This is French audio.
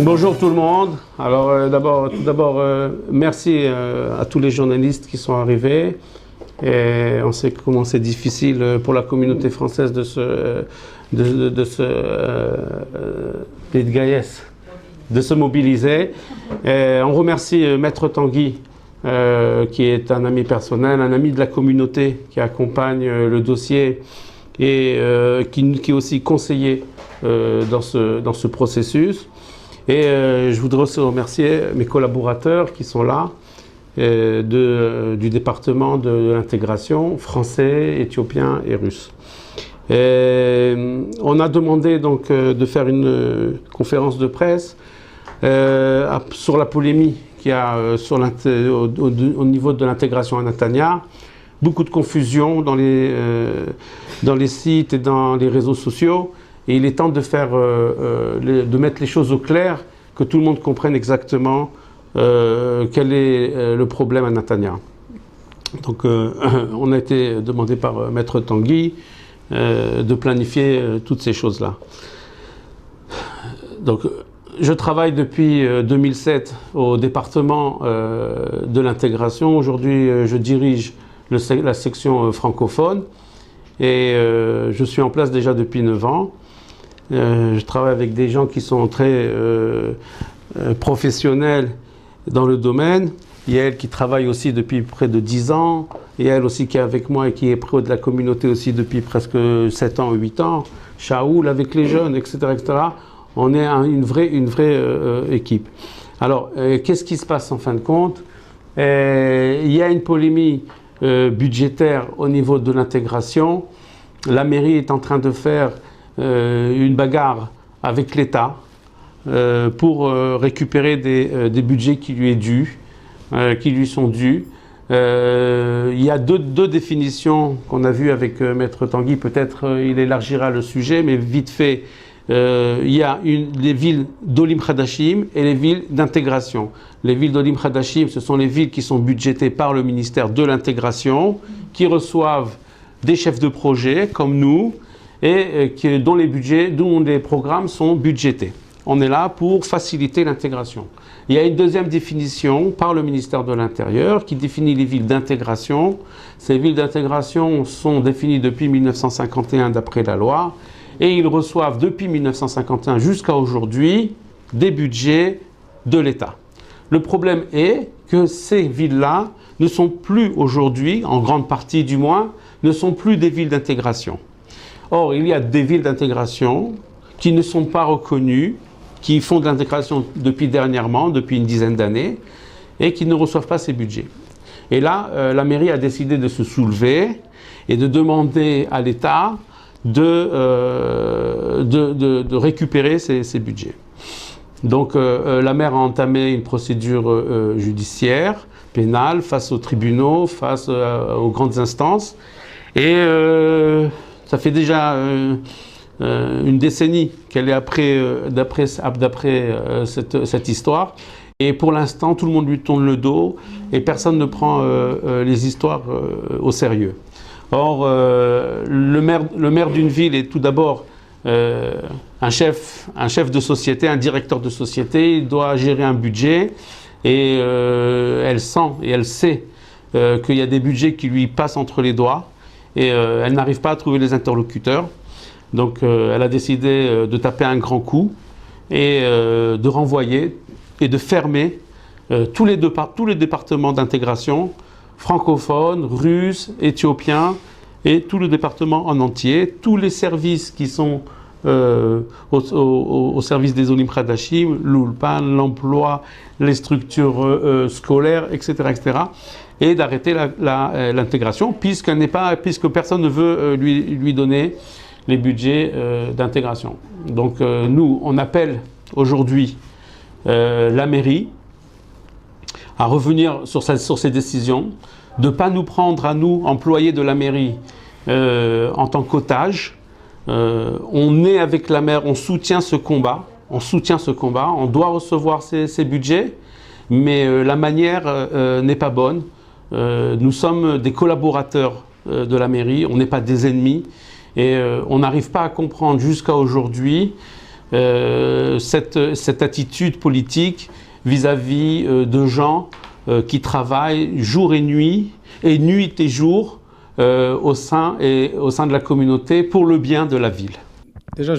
Bonjour tout le monde. Alors tout d'abord, merci à tous les journalistes qui sont arrivés. Et on sait comment c'est difficile pour la communauté française de se mobiliser. Et on remercie Maître Tanguy, qui est un ami personnel, un ami de la communauté qui accompagne le dossier et qui est aussi conseiller dans ce processus. Et je voudrais aussi remercier mes collaborateurs qui sont là, du département de l'intégration français, éthiopien et russe. Et on a demandé donc de faire une conférence de presse sur la polémique qu'il y a au niveau de l'intégration à Netanya. Beaucoup de confusion dans les sites et dans les réseaux sociaux. Et il est temps de mettre les choses au clair, que tout le monde comprenne exactement quel est le problème à Netanya. Donc on a été demandé par Maître Tanguy de planifier toutes ces choses-là. Donc je travaille depuis 2007 au département de l'intégration. Aujourd'hui, je dirige la section francophone et je suis en place déjà depuis 9 ans. Je travaille avec des gens qui sont très professionnels dans le domaine. Il y a elle qui travaille aussi depuis près de 10 ans. Il y a elle aussi qui est avec moi et qui est près de la communauté aussi depuis presque 7 ans, 8 ans. Shaoul avec les jeunes, etc. etc. On est une vraie équipe. Alors, qu'est-ce qui se passe en fin de compte? Il y a une polémique budgétaire au niveau de l'intégration. La mairie est en train de faire une bagarre avec l'État pour récupérer des budgets qui lui sont dus. Il y a deux définitions qu'on a vues avec Maître Tanguy. Peut-être il élargira le sujet, mais vite fait, il y a les villes d'Olim Hadashim et les villes d'intégration. Les villes d'Olim Hadashim, ce sont les villes qui sont budgétées par le ministère de l'intégration, qui reçoivent des chefs de projet comme nous, et dont les programmes sont budgétés. On est là pour faciliter l'intégration. Il y a une deuxième définition par le ministère de l'Intérieur qui définit les villes d'intégration. Ces villes d'intégration sont définies depuis 1951 d'après la loi et ils reçoivent depuis 1951 jusqu'à aujourd'hui des budgets de l'État. Le problème est que ces villes-là ne sont plus aujourd'hui, en grande partie du moins, ne sont plus des villes d'intégration. Or, il y a des villes d'intégration qui ne sont pas reconnues, qui font de l'intégration depuis une dizaine d'années, et qui ne reçoivent pas ces budgets. Et là, la mairie a décidé de se soulever et de demander à l'État de récupérer ces budgets. Donc, la maire a entamé une procédure judiciaire, pénale, face aux tribunaux, face aux grandes instances, et ça fait déjà une décennie qu'elle est d'après cette histoire. Et pour l'instant, tout le monde lui tourne le dos et personne ne prend les histoires au sérieux. Or, le maire d'une ville est tout d'abord un chef de société, un directeur de société. Il doit gérer un budget et elle sent et elle sait qu'il y a des budgets qui lui passent entre les doigts. Et elle n'arrive pas à trouver les interlocuteurs. Donc elle a décidé de taper un grand coup et de renvoyer et de fermer tous les départements d'intégration, francophones, russes, éthiopiens, et tout le département en entier, tous les services qui sont au service des Olim Hadashim, l'Ulpan, l'emploi, les structures scolaires, etc., etc., et d'arrêter l'intégration, puisque personne ne veut lui donner les budgets d'intégration. Donc nous, on appelle aujourd'hui la mairie à revenir sur ces décisions, de ne pas nous prendre à nous, employés de la mairie, en tant qu'otages. On est avec la maire, on soutient ce combat, on doit recevoir ces budgets, mais la manière n'est pas bonne. Nous sommes des collaborateurs de la mairie, on n'est pas des ennemis et on n'arrive pas à comprendre jusqu'à aujourd'hui cette attitude politique vis-à-vis de gens qui travaillent jour et nuit jour au sein de la communauté pour le bien de la ville. Déjà,